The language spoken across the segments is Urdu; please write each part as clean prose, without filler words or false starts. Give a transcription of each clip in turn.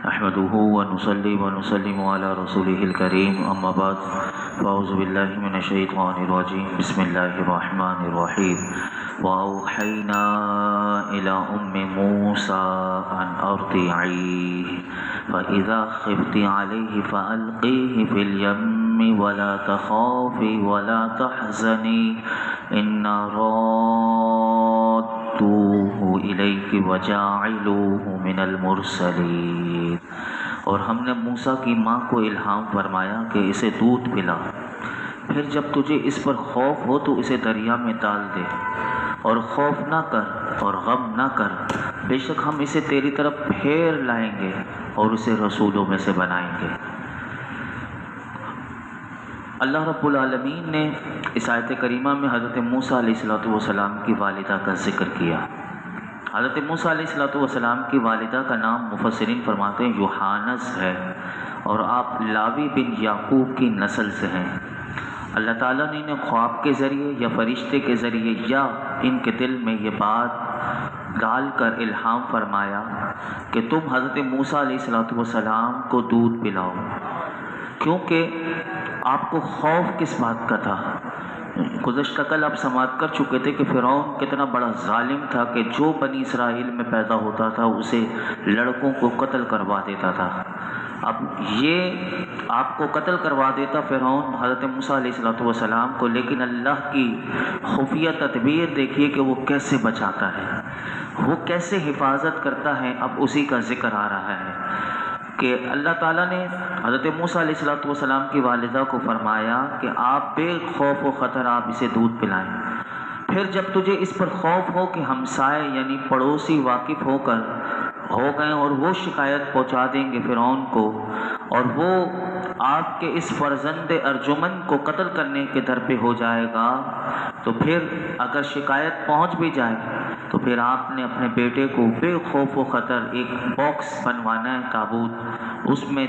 نحمده ونصلي ونسلم على رسوله الكريم اما بعد فاعوذ بالله من الشيطان الرجيم بسم الله الرحمن الرحيم واوحينا الى موسى ان ارضعيه فاذا خفت عليه فالقيه في اليم ولا تخافي ولا تحزني انا رادوه الیک وجاعلوه من المرسلین۔ اور ہم نے موسیٰ کی ماں کو الہام فرمایا کہ اسے دودھ پلا، پھر جب تجھے اس پر خوف ہو تو اسے دریا میں ڈال دے، اور خوف نہ کر اور غم نہ کر، بے شک ہم اسے تیری طرف پھیر لائیں گے اور اسے رسولوں میں سے بنائیں گے۔ اللہ رب العالمین نے اس آیت کریمہ میں حضرت موسیٰ علیہ السلام کی والدہ کا ذکر کیا۔ حضرت موسیٰ علیہ السلام کی والدہ کا نام مفسرین فرماتے ہیں یوحانس ہے، اور آپ لاوی بن یعقوب کی نسل سے ہیں۔ اللہ تعالیٰ نے انہیں خواب کے ذریعے یا فرشتے کے ذریعے یا ان کے دل میں یہ بات ڈال کر الہام فرمایا کہ تم حضرت موسیٰ علیہ السلام کو دودھ پلاؤ، کیونکہ آپ کو خوف کس بات کا تھا؟ گزشتہ کل آپ سماعت کر چکے تھے کہ فرعون کتنا بڑا ظالم تھا کہ جو بنی اسرائیل میں پیدا ہوتا تھا اسے لڑکوں کو قتل کروا دیتا تھا۔ اب یہ آپ کو قتل کروا دیتا فرعون حضرت موسیٰ علیہ السلام کو، لیکن اللہ کی خفیہ تدبیر دیکھیے کہ وہ کیسے بچاتا ہے، وہ کیسے حفاظت کرتا ہے۔ اب اسی کا ذکر آ رہا ہے کہ اللہ تعالیٰ نے حضرت موسیٰ علیہ السلام کی والدہ کو فرمایا کہ آپ بے خوف و خطر آپ اسے دودھ پلائیں، پھر جب تجھے اس پر خوف ہو کہ ہمسائے یعنی پڑوسی واقف ہو گئے اور وہ شکایت پہنچا دیں گے فرعون کو، اور وہ آپ کے اس فرزند ارجمن کو قتل کرنے کے در پہ ہو جائے گا، تو پھر اگر شکایت پہنچ بھی جائے تو پھر آپ نے اپنے بیٹے کو بے خوف و خطر ایک باکس بنوانا ہے تابوت، اس میں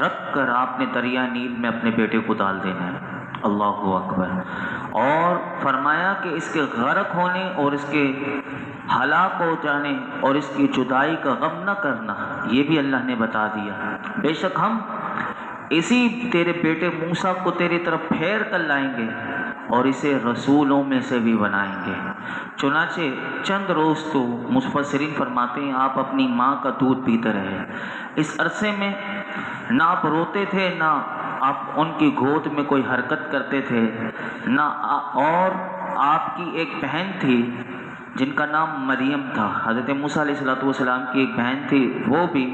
رکھ کر آپ نے دریا نیل میں اپنے بیٹے کو ڈال دینا ہے۔ اللہ اکبر۔ اور فرمایا کہ اس کے غرق ہونے اور اس کے ہلاک ہو جانے اور اس کی جدائی کا غم نہ کرنا، یہ بھی اللہ نے بتا دیا۔ بے شک ہم اسی تیرے بیٹے موسیٰ کو تیری طرف پھیر کر لائیں گے اور اسے رسولوں میں سے بھی بنائیں گے۔ چنانچہ چند روز تو مفسرین فرماتے ہیں آپ اپنی ماں کا دودھ پیتے رہے۔ اس عرصے میں نہ آپ روتے تھے، نہ آپ ان کی گود میں کوئی حرکت کرتے تھے، نہ اور آپ کی ایک بہن تھی جن کا نام مریم تھا، حضرت موسیٰ علیہ السلام کی ایک بہن تھی، وہ بھی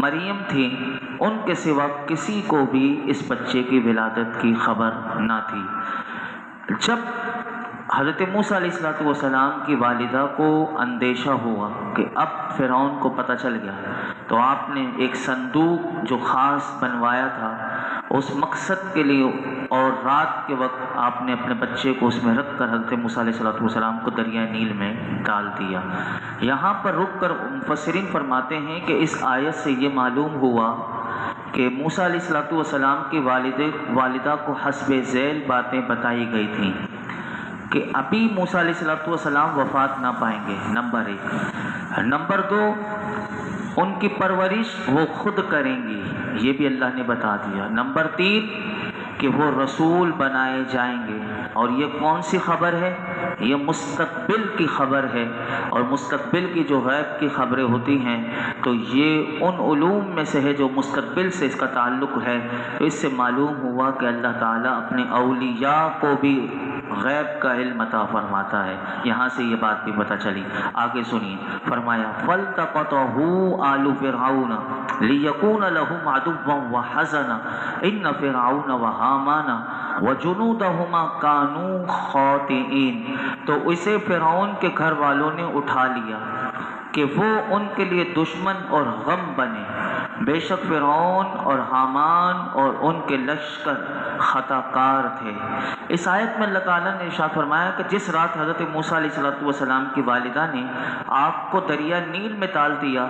مریم تھی، ان کے سوا کسی کو بھی اس بچے کی ولادت کی خبر نہ تھی۔ جب حضرت موسیٰ علیہ السلام کی والدہ کو اندیشہ ہوا کہ اب فرعون کو پتہ چل گیا، تو آپ نے ایک صندوق جو خاص بنوایا تھا اس مقصد کے لیے، اور رات کے وقت آپ نے اپنے بچے کو اس میں رکھ کر حضرت موسیٰ علیہ السلام کو دریا نیل میں ڈال دیا۔ یہاں پر رک کر مفسرین فرماتے ہیں کہ اس آیت سے یہ معلوم ہوا کہ موسیٰ علیہ السلام کی والدہ کو حسب ذیل باتیں بتائی گئی تھیں کہ ابھی موسیٰ علیہ السلام وفات نہ پائیں گے، نمبر 1۔ نمبر 2، ان کی پرورش وہ خود کریں گی، یہ بھی اللہ نے بتا دیا۔ نمبر 3 کہ وہ رسول بنائے جائیں گے، اور یہ کون سی خبر ہے؟ یہ مستقبل کی خبر ہے، اور مستقبل کی جو غیب کی خبریں ہوتی ہیں تو یہ ان علوم میں سے ہے جو مستقبل سے اس کا تعلق ہے۔ تو اس سے معلوم ہوا کہ اللہ تعالیٰ اپنے اولیاء کو بھی غیب کا علم عطا فرماتا ہے۔ یہاں سے یہ بات بھی پتہ چلی۔ آگے سنیے، فرمایا فَالْتَقَطَهُ آلُ فِرْعَوْنَ لِيَكُونَ لَهُمْ عَدُوًّا وَحَزَنًا إِنَّ فِرْعَوْنَ وَهَامَانَ وَجُنُودَهُمَا كَانُوا خَاطِئِينَ۔ تو اسے فرعون کے گھر والوں نے اٹھا لیا کہ وہ ان کے لیے دشمن اور غم بنے، بے شک فرعون اور حامان اور ان کے لشکر خطا کار تھے۔ اس آیت میں اللہ تعالیٰ نے ارشاد فرمایا کہ جس رات حضرت موسیٰ علیہ السلام کی والدہ نے آپ کو دریا نیل میں ڈال دیا،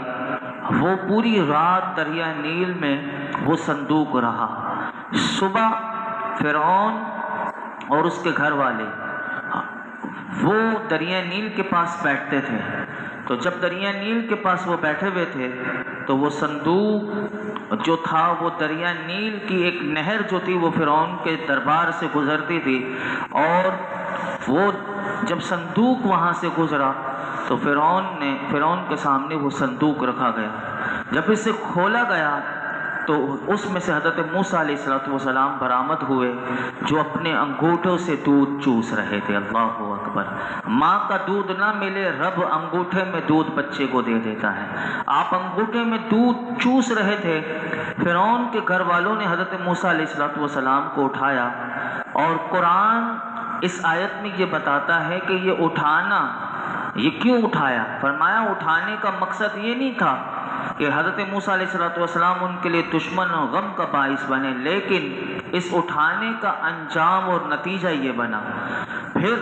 وہ پوری رات دریا نیل میں وہ صندوق رہا۔ صبح فرعون اور اس کے گھر والے وہ دریا نیل کے پاس بیٹھتے تھے، تو جب دریا نیل کے پاس وہ بیٹھے ہوئے تھے تو وہ صندوق جو تھا وہ دریا نیل کی ایک نہر جو تھی وہ فرعون کے دربار سے گزرتی تھی، اور وہ جب صندوق وہاں سے گزرا تو فرعون کے سامنے وہ صندوق رکھا گیا۔ جب اسے کھولا گیا تو اس میں سے حضرت موسیٰ علیہ السلام برآمد ہوئے جو اپنے انگوٹھوں سے دودھ چوس رہے تھے۔ اللہ اکبر! ماں کا دودھ نہ ملے، رب انگوٹھے میں دودھ بچے کو دے دیتا ہے۔ آپ انگوٹھے میں دودھ چوس رہے تھے۔ فرعون کے گھر والوں نے حضرت موسیٰ علیہ السلام کو اٹھایا، اور قرآن اس آیت میں یہ بتاتا ہے کہ یہ اٹھانا، یہ کیوں اٹھایا؟ فرمایا اٹھانے کا مقصد یہ نہیں تھا کہ حضرت موسیٰ علیہ السلام ان کے لیے دشمن اور غم کا باعث بنے، لیکن اس اٹھانے کا انجام اور نتیجہ یہ بنا۔ پھر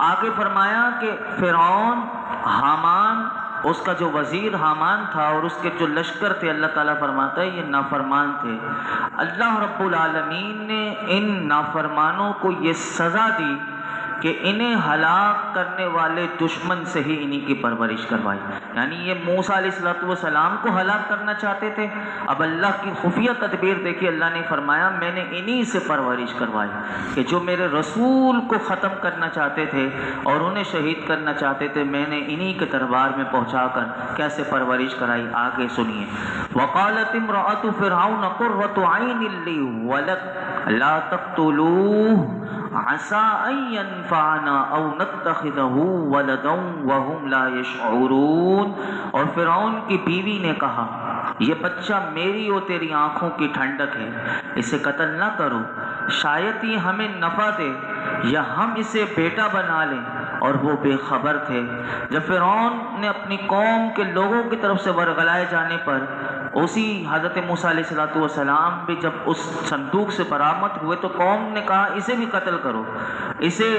آگے فرمایا کہ فرعون، حامان، اس کا جو وزیر حامان تھا اور اس کے جو لشکر تھے، اللہ تعالیٰ فرماتا ہے یہ نافرمان تھے۔ اللہ رب العالمین نے ان نافرمانوں کو یہ سزا دی کہ انہیں ہلاک کرنے والے دشمن سے ہی انہی کی پرورش کروائی۔ یعنی یہ موسیٰ علیہ السلام کو ہلاک کرنا چاہتے تھے، اب اللہ کی خفیہ تدبیر دیکھی، اللہ نے فرمایا میں نے انہی سے پرورش کروائی کہ جو میرے رسول کو ختم کرنا چاہتے تھے اور انہیں شہید کرنا چاہتے تھے، میں نے انہی کے دربار میں پہنچا کر کیسے پرورش کرائی۔ آگے سنیے، وقالت امرأة فرعون قرۃ عین لی ولک لا تقتلوہ عسى ان ينفعنا او نتخذه ولدا وهم لا يشعرون۔ اور فرعون کی بیوی نے کہا یہ بچہ میری اور تیری آنکھوں کی ٹھنڈک ہے، اسے قتل نہ کرو، شاید یہ ہمیں نفع دے یا ہم اسے بیٹا بنا لیں، اور وہ بے خبر تھے۔ جب فرعون نے اپنی قوم کے لوگوں کی طرف سے ورغلائے جانے پر اسی حضرت موسیٰ علیہ السلام بھی جب اس صندوق سے برآمد ہوئے تو قوم نے کہا اسے بھی قتل کرو، اسے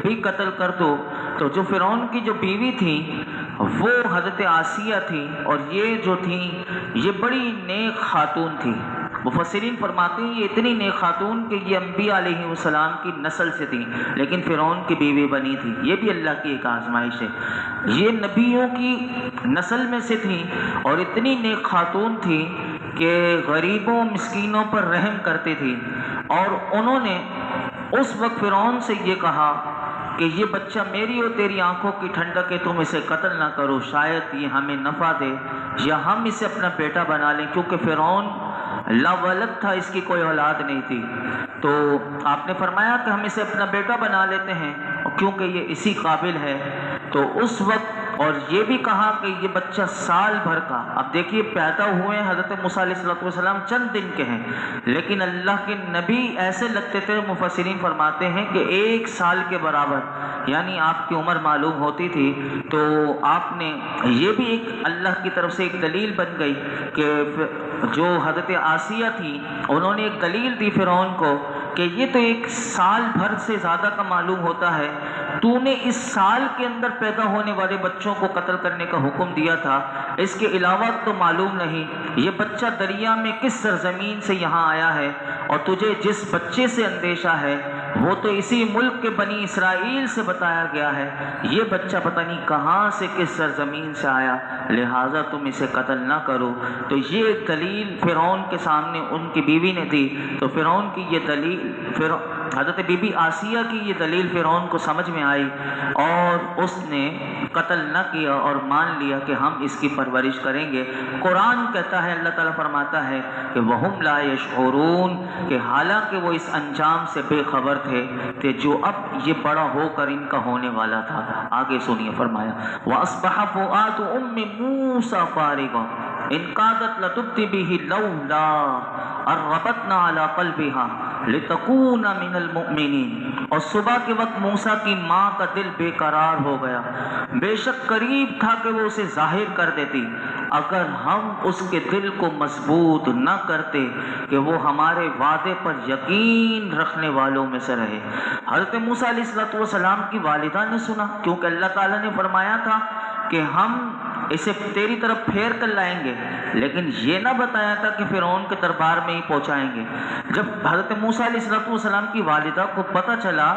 بھی قتل کر دو۔ تو جو فرعون کی جو بیوی تھی وہ حضرت آسیہ تھی، اور یہ جو تھی یہ بڑی نیک خاتون تھی۔ مفسرین فرماتے ہیں یہ اتنی نیک خاتون کہ یہ انبیاء علیہ السلام کی نسل سے تھی، لیکن فرعون کی بیوی بنی تھی۔ یہ بھی اللہ کی ایک آزمائش ہے۔ یہ نبیوں کی نسل میں سے تھی اور اتنی نیک خاتون تھی کہ غریبوں مسکینوں پر رحم کرتی تھی، اور انہوں نے اس وقت فرعون سے یہ کہا کہ یہ بچہ میری اور تیری آنکھوں کی ٹھنڈک ہے، تم اسے قتل نہ کرو، شاید یہ ہمیں نفع دے یا ہم اسے اپنا بیٹا بنا لیں، کیونکہ فرعون لا ولد تھا، اس کی کوئی اولاد نہیں تھی۔ تو آپ نے فرمایا کہ ہم اسے اپنا بیٹا بنا لیتے ہیں کیونکہ یہ اسی قابل ہے۔ تو اس وقت اور یہ بھی کہا کہ یہ بچہ سال بھر کا، اب دیکھیے پیدا ہوئے ہیں حضرت موسیٰ علیہ السلام چند دن کے ہیں، لیکن اللہ کے نبی ایسے لگتے تھے، مفسرین فرماتے ہیں کہ 1 سال کے برابر، یعنی آپ کی عمر معلوم ہوتی تھی۔ تو آپ نے یہ بھی ایک اللہ کی طرف سے ایک دلیل بن گئی کہ جو حضرت آسیہ تھی انہوں نے ایک دلیل دی فرعون کو کہ یہ تو 1 سال بھر سے زیادہ کا معلوم ہوتا ہے، تو نے اس سال کے اندر پیدا ہونے والے بچوں کو قتل کرنے کا حکم دیا تھا، اس کے علاوہ تو معلوم نہیں یہ بچہ دریا میں کس سرزمین سے یہاں آیا ہے، اور تجھے جس بچے سے اندیشہ ہے وہ تو اسی ملک کے بنی اسرائیل سے بتایا گیا ہے، یہ بچہ پتہ نہیں کہاں سے کس سرزمین سے آیا، لہٰذا تم اسے قتل نہ کرو۔ تو یہ دلیل فرعون کے سامنے ان کی بیوی نے دی، تو فرعون کی یہ دلیل حضرت بی بی آسیہ کی یہ دلیل فرعون کو سمجھ میں آئی، اور اس نے قتل نہ کیا اور مان لیا کہ ہم اس کی پرورش کریں گے۔ قرآن کہتا ہے، اللہ تعالیٰ فرماتا ہے کہ وَهُمْ لَا يَشْعُرُونَ، کہ حالانکہ وہ اس انجام سے بے خبر تھے کہ جو اب یہ بڑا ہو کر ان کا ہونے والا تھا۔ آگے سنیے، فرمایا وَأَصْبَحَ فُؤَادُ أُمِّ مُوسَىٰ فَارِغًا إِنْ كَادَتْ لَتُبْدِي بِهِ لَوْلَا أَن رَّبَطْنَا عَلَىٰ قَلْبِهَا لِتَكُونَ مِنَ الْمُؤْمِنِينَ۔ اور صبح کے وقت موسیٰ کی ماں کا دل بے قرار ہو گیا، بے شک قریب تھا کہ وہ اسے ظاہر کر دیتی، اگر ہم اس کے دل کو مضبوط نہ کرتے کہ وہ ہمارے وعدے پر یقین رکھنے والوں میں سے رہے۔ حضرت موسیٰ علیہ السلام کی والدہ نے سنا، کیونکہ اللہ تعالیٰ نے فرمایا تھا کہ ہم اسے تیری طرف پھیر کر لائیں گے، لیکن یہ نہ بتایا تھا کہ فرعون کے دربار میں ہی پہنچائیں گے۔ جب حضرت موسیٰ علیہ السلام کی والدہ کو پتہ چلا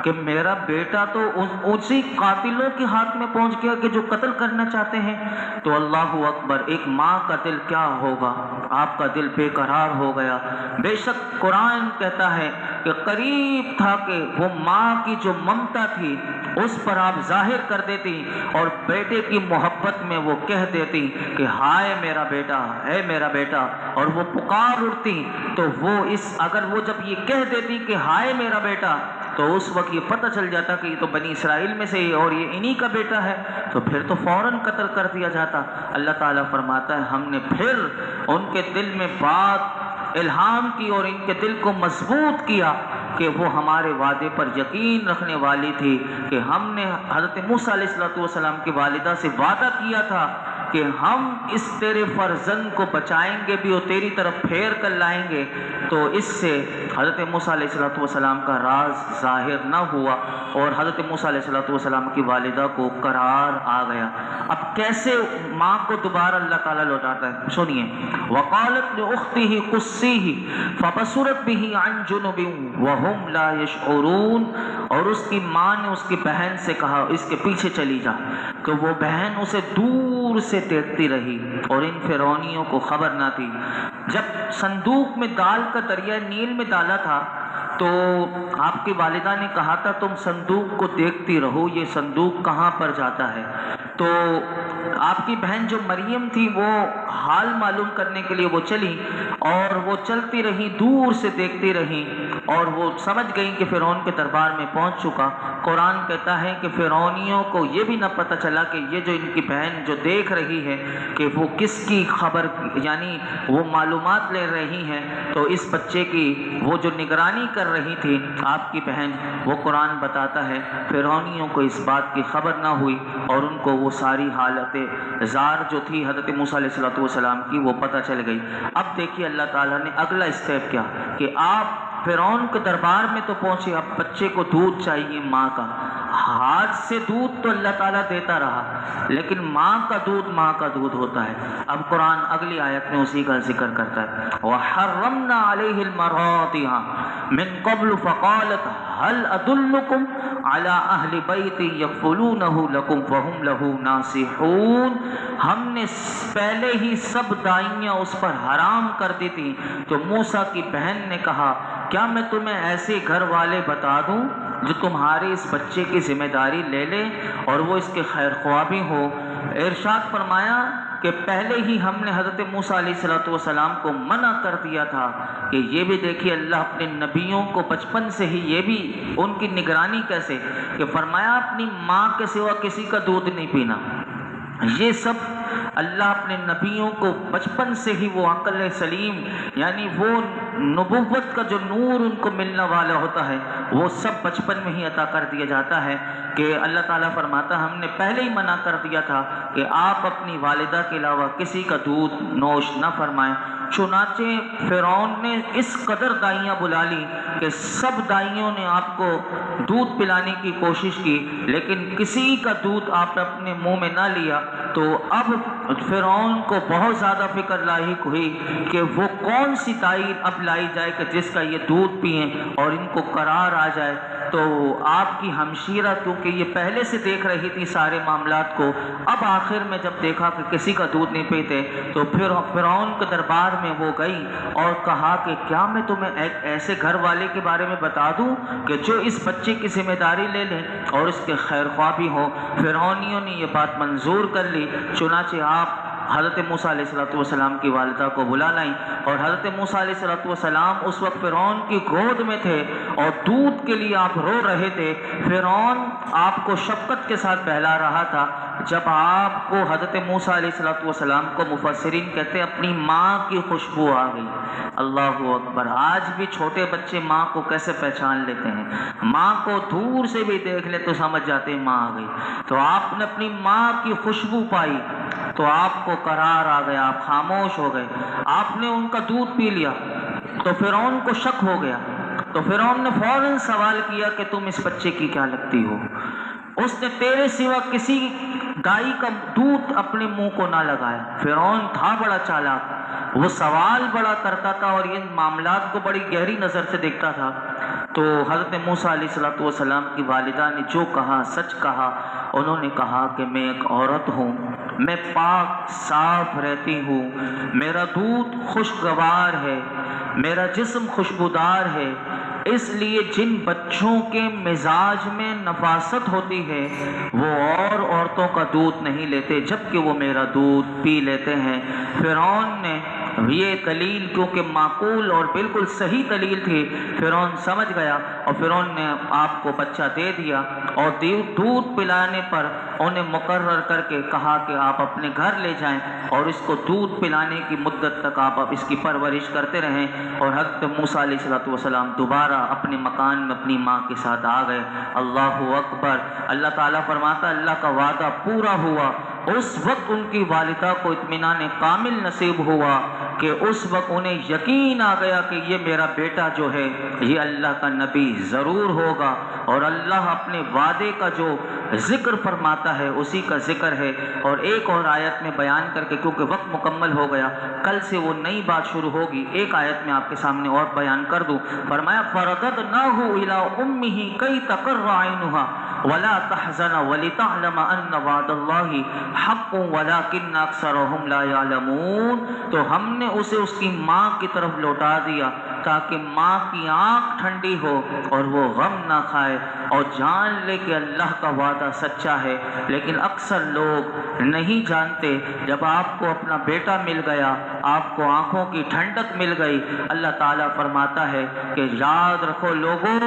کہ میرا بیٹا تو اسی قاتلوں کے ہاتھ میں پہنچ گیا کہ جو قتل کرنا چاہتے ہیں. تو اللہ اکبر، ایک ماں کا دل کیا ہوگا؟ آپ کا دل بے قرار ہو گیا. بے شک قرآن کہتا ہے کہ قریب تھا کہ وہ ماں کی جو ممتا تھی اس پر آپ ظاہر کر دیتی اور بیٹے کی محبت میں وہ کہہ دیتی کہ ہائے میرا بیٹا، اے میرا بیٹا، اور وہ پکار اٹھتی. تو وہ اگر وہ جب یہ کہہ دیتی کہ ہائے میرا بیٹا، تو اس وقت یہ پتہ چل جاتا کہ یہ تو بنی اسرائیل میں سے ہی اور یہ انہی کا بیٹا ہے، تو پھر تو فوراً قتل کر دیا جاتا. اللہ تعالیٰ فرماتا ہے ہم نے پھر ان کے دل میں بات الہام کی اور ان کے دل کو مضبوط کیا کہ وہ ہمارے وعدے پر یقین رکھنے والی تھی کہ ہم نے حضرت موسیٰ علیہ السلام کی والدہ سے وعدہ کیا تھا کہ ہم اس تیرے فرزند کو بچائیں گے بھی اور تیری طرف پھیر کر لائیں گے. تو اس سے حضرت موسیٰ علیہ السلام کا راز ظاہر نہ ہوا اور حضرت موسیٰ علیہ السلام کی والدہ کو قرار آ گیا. اب کیسے ماں کو دوبارہ اللہ تعالیٰ لوٹاتا ہے سنیے. وقالت لأخته قصيه فبصرت به عن جنب وهم لا يشعرون. اور اس کی ماں نے اس کی بہن سے کہا اس کے پیچھے چلی جا. تو وہ بہن اسے دور سے دیکھتی رہی اور ان فرعونیوں کو خبر نہ تھی. جب صندوق میں ڈال کا دریا نیل میں ڈالا تھا تو آپ کی والدہ نے کہا تھا تم صندوق کو دیکھتی رہو، یہ صندوق کہاں پر جاتا ہے. تو آپ کی بہن جو مریم تھی وہ حال معلوم کرنے کے لیے وہ چلی اور وہ چلتی رہی، دور سے دیکھتی رہی اور وہ سمجھ گئی کہ فرعون کے دربار میں پہنچ چکا. قرآن کہتا ہے کہ فرعونیوں کو یہ بھی نہ پتہ چلا کہ یہ جو ان کی بہن جو دیکھ رہی ہے کہ وہ کس کی خبر، یعنی وہ معلومات لے رہی ہیں. تو اس بچے کی وہ جو نگرانی کر رہی تھی آپ کی بہن، وہ قرآن بتاتا ہے فرعونیوں کو اس بات کی خبر نہ ہوئی اور ان کو وہ ساری حالت زار جو تھی حضرت موسیٰ علیہ السلام کی وہ پتہ چل گئی. اب دیکھیے اللہ تعالیٰ نے اگلا اسٹیپ کیا کہ آپ فرعون کے دربار میں تو پہنچے، اب بچے کو دودھ چاہیے ماں کا. ہاتھ سے دودھ تو اللہ تعالیٰ دیتا رہا لیکن ماں کا دودھ ہوتا ہے. اب قرآن اگلی آیت میں اسی کا ذکر کرتا ہے. وَحَرَّمْنَا عَلَيْهِ الْمَرَاضِعَ مِن قَبْلُ فَقَالَتْ هَلْ أَدُلُّكُمْ عَلَىٰ أَهْلِ بَيْتٍ يَكْفُلُونَهُ لَكُمْ فَهُمْ لَهُ نَاصِحُونَ. ہم نے پہلے ہی سب دائیاں اس پر حرام کر دی تھی. تو موسیٰ کی بہن نے کہا کیا میں تمہیں ایسے گھر والے بتا دوں جو تمہارے اس بچے کی ذمہ داری لے لے اور وہ اس کے خیر خواہ بھی ہو. ارشاد فرمایا کہ پہلے ہی ہم نے حضرت موسیٰ علیہ السلام کو منع کر دیا تھا کہ یہ بھی دیکھیے اللہ اپنے نبیوں کو بچپن سے ہی یہ بھی ان کی نگرانی کیسے کہ فرمایا اپنی ماں کے سوا کسی کا دودھ نہیں پینا. یہ سب اللہ اپنے نبیوں کو بچپن سے ہی وہ عقل سلیم، یعنی وہ نبوت کا جو نور ان کو ملنے والا ہوتا ہے وہ سب بچپن میں ہی عطا کر دیا جاتا ہے. کہ اللہ تعالیٰ فرماتا ہم نے پہلے ہی منع کر دیا تھا کہ آپ اپنی والدہ کے علاوہ کسی کا دودھ نوش نہ فرمائیں. چنانچہ فرعون نے اس قدر دائیاں بلا لی کہ سب دائیوں نے آپ کو دودھ پلانے کی کوشش کی لیکن کسی کا دودھ آپ اپنے منہ میں نہ لیا. تو اب فرعون کو بہت زیادہ فکر لاحق ہوئی کہ وہ کون سی دائی اب لائی جائے کہ جس کا یہ دودھ پئیں اور ان کو قرار آ جائے. تو آپ کی ہمشیرہ کیونکہ یہ پہلے سے دیکھ رہی تھی سارے معاملات کو، اب آخر میں جب دیکھا کہ کسی کا دودھ نہیں پیتے تو پھر فرعون کے دربار میں وہ گئی اور کہا کہ کیا میں تمہیں ایک ایسے گھر والے کے بارے میں بتا دوں کہ جو اس بچے کی ذمہ داری لے لیں اور اس کے خیر خواہ بھی ہوں. فرعونیوں نے یہ بات منظور کر لی. چنانچہ آپ حضرت موسیٰ علیہ السلام کی والدہ کو بلا لائیں اور حضرت موسیٰ علیہ السلام اس وقت فرعون کی گود میں تھے اور دودھ کے لیے آپ رو رہے تھے. فرعون آپ کو شفقت کے ساتھ بہلا رہا تھا. جب آپ کو حضرت موسیٰ علیہ السلام کو مفسرین کہتے اپنی ماں کی خوشبو آ گئی. اللہ اکبر. آج بھی چھوٹے بچے ماں کو کیسے پہچان لیتے ہیں، ماں کو دور سے بھی دیکھ لے تو سمجھ جاتے ہیں ماں آ گئی. تو آپ نے اپنی ماں کی خوشبو پائی تو آپ کو قرار آ گیا، آپ خاموش ہو گئے. آپ نے ان کا دودھ پی لیا تو فرعون کو شک ہو گیا. تو فرعون نے فوراً سوال کیا کہ تم اس بچے کی کیا لگتی ہو. اس نے تیرے سوا کسی گائے کا دودھ اپنے منہ کو نہ لگایا. فرعون تھا بڑا چالاک، وہ سوال بڑا کرتا تھا اور ان معاملات کو بڑی گہری نظر سے دیکھتا تھا. تو حضرت موسیٰ علیہ السلام کی والدہ نے جو کہا سچ کہا. انہوں نے کہا کہ میں ایک عورت ہوں، میں پاک صاف رہتی ہوں، میرا دودھ خوشگوار ہے، میرا جسم خوشبودار ہے، اس لیے جن بچوں کے مزاج میں نفاست ہوتی ہے وہ اور عورتوں کا دودھ نہیں لیتے جبکہ وہ میرا دودھ پی لیتے ہیں. فرعون نے یہ دلیل کیونکہ معقول اور بالکل صحیح دلیل تھی، فرعون سمجھ گیا اور فرعون نے آپ کو بچہ دے دیا اور دودھ پلانے پر انہیں مقرر کر کے کہا کہ آپ اپنے گھر لے جائیں اور اس کو دودھ پلانے کی مدت تک آپ اس کی پرورش کرتے رہیں. اور حضرت موسیٰ علیہ السلام دوبارہ اپنے مکان میں اپنی ماں کے ساتھ آ گئے. اللہ اکبر. اللہ تعالیٰ فرماتا اللہ کا وعدہ پورا ہوا. اس وقت ان کی والدہ کو اطمینان کامل نصیب ہوا کہ اس وقت انہیں یقین آ گیا کہ یہ میرا بیٹا جو ہے یہ اللہ کا نبی ضرور ہوگا. اور اللہ اپنے وعدے کا جو ذکر فرماتا ہے اسی کا ذکر ہے. اور ایک اور آیت میں بیان کر کے کیونکہ وقت مکمل ہو گیا کل سے وہ نئی بات شروع ہوگی، ایک آیت میں آپ کے سامنے اور بیان کر دوں. فرمایا فَرَدَدْنَاهُ إِلَىٰ أُمِّهِ كَيْ تَقَرَّ عَيْنُهَا وَلَا تَحْزَنَ وَلِتَعْلَمَ أَنَّ وَعْدَ اللَّهِ حق وَلَكِنَّ أَكْثَرَهُمْ لَا يَعْلَمُونَ. تو ہم نے اسے اس کی ماں کی طرف لوٹا دیا تاکہ ماں کی آنکھ ٹھنڈی ہو اور وہ غم نہ کھائے اور جان لے کہ اللہ کا وعدہ سچا ہے. لیکن اکثر لوگ نہیں جانتے. جب آپ کو اپنا بیٹا مل گیا، آپ کو آنکھوں کی ٹھنڈک مل گئی، اللہ تعالیٰ فرماتا ہے کہ یاد رکھو لوگوں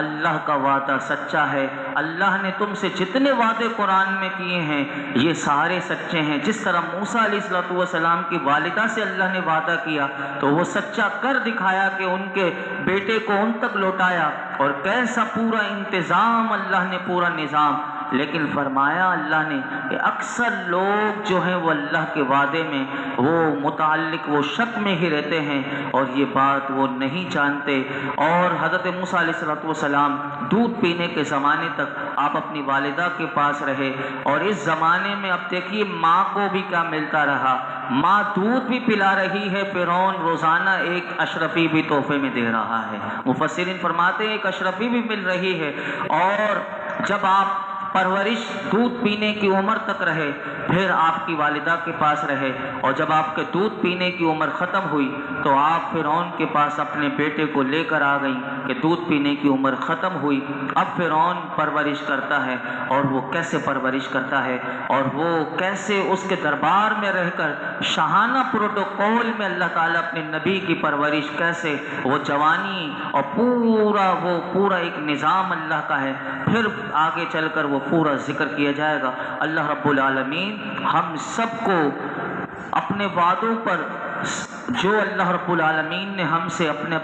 اللہ کا وعدہ سچا ہے. اللہ نے تم سے جتنے وعدے قرآن میں کیے ہیں یہ سارے سچے ہیں. جس طرح موسیٰ علیہ السلام کی والدہ سے اللہ نے وعدہ کیا تو وہ سچا کر دکھایا کہ ان کے بیٹے کو ان تک لوٹایا. اور کیسا پورا انتظام اللہ نے، پورا نظام. لیکن فرمایا اللہ نے کہ اکثر لوگ جو ہیں وہ اللہ کے وعدے میں وہ متعلق وہ شک میں ہی رہتے ہیں اور یہ بات وہ نہیں جانتے. اور حضرت موسیٰ علیہ السلام دودھ پینے کے زمانے تک آپ اپنی والدہ کے پاس رہے. اور اس زمانے میں اب دیکھیے ماں کو بھی کیا ملتا رہا، ماں دودھ بھی پلا رہی ہے، فرعون روزانہ ایک اشرفی بھی تحفے میں دے رہا ہے. مفسرین فرماتے ہیں ایک اشرفی بھی مل رہی ہے. اور جب آپ پرورش دودھ پینے کی عمر تک رہے پھر آپ کی والدہ کے پاس رہے اور جب آپ کے دودھ پینے کی عمر ختم ہوئی تو آپ فرعون کے پاس اپنے بیٹے کو لے کر آ گئیں کہ دودھ پینے کی عمر ختم ہوئی. اب فرعون پرورش کرتا ہے اور وہ کیسے پرورش کرتا ہے اور وہ کیسے اس کے دربار میں رہ کر شاہانہ پروٹوکول میں اللہ تعالیٰ اپنے نبی کی پرورش کیسے وہ جوانی اور پورا ایک نظام اللہ کا ہے. پھر آگے چل کر وہ پورا ذکر کیا جائے گا. اللہ رب العالمین ہم سب کو اپنے وعدوں پر جو اللہ رب العالمین نے ہم سے اپنے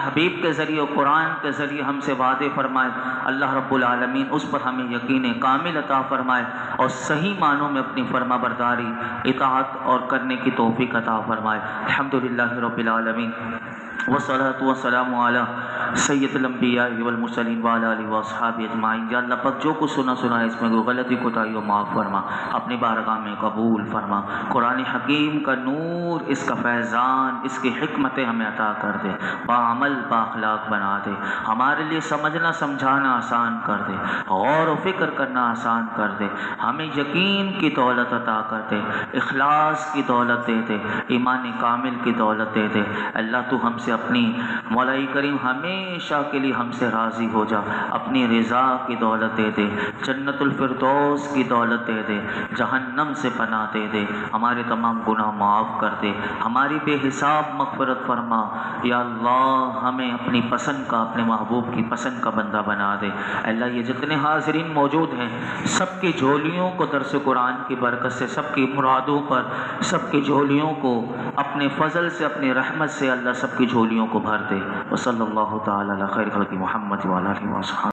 حبیب کے ذریعے قرآن کے ذریعے ہم سے وعدے فرمائے، اللہ رب العالمین اس پر ہمیں یقین کامل عطا فرمائے اور صحیح معنوں میں اپنی فرما برداری اطاعت اور کرنے کی توفیق عطا فرمائے. الحمدللہ رب العالمین والصلاة والسلام علی سید الانبیاء والمرسلین وعلی آلہ واصحابہ اجمعین. یا اللہ پاک جو کچھ سنا ہے اس میں کوئی غلطی کوتاہی ہو معاف فرما، اپنی بارگاہ میں قبول فرما. قرآن حکیم کا نور، اس کا فیضان، اس کی حکمتیں ہمیں عطا کر دے، باعمل بااخلاق بنا دے، ہمارے لیے سمجھنا سمجھانا آسان کر دے، غور و فکر کرنا آسان کر دے، ہمیں یقین کی دولت عطا کر دے، اخلاص کی دولت دے دے، ایمان کامل کی دولت دے دے. اللہ تو ہم سے اپنی مولائی کریم ہمیشہ کے لیے ہم سے راضی ہو جا، اپنی رضا کی دولت دے دے، جنت الفردوس کی دولت دے دے، جہنم سے پناہ دے دے، ہمارے تمام گناہ معاف کر دے، ہماری بے حساب مغفرت فرما. یا اللہ ہمیں اپنی پسند کا، اپنے محبوب کی پسند کا بندہ بنا دے. اللہ یہ جتنے حاضرین موجود ہیں سب کی جھولیوں کو درس قرآن کی برکت سے، سب کی مرادوں پر، سب کی جھولیوں کو اپنے فضل سے، اپنی رحمت سے اللہ سب کی جھولیوں کو بھر دے. وصلی اللہ تعالی علی خیر خلق محمد وعلی آلہ وصحبہ.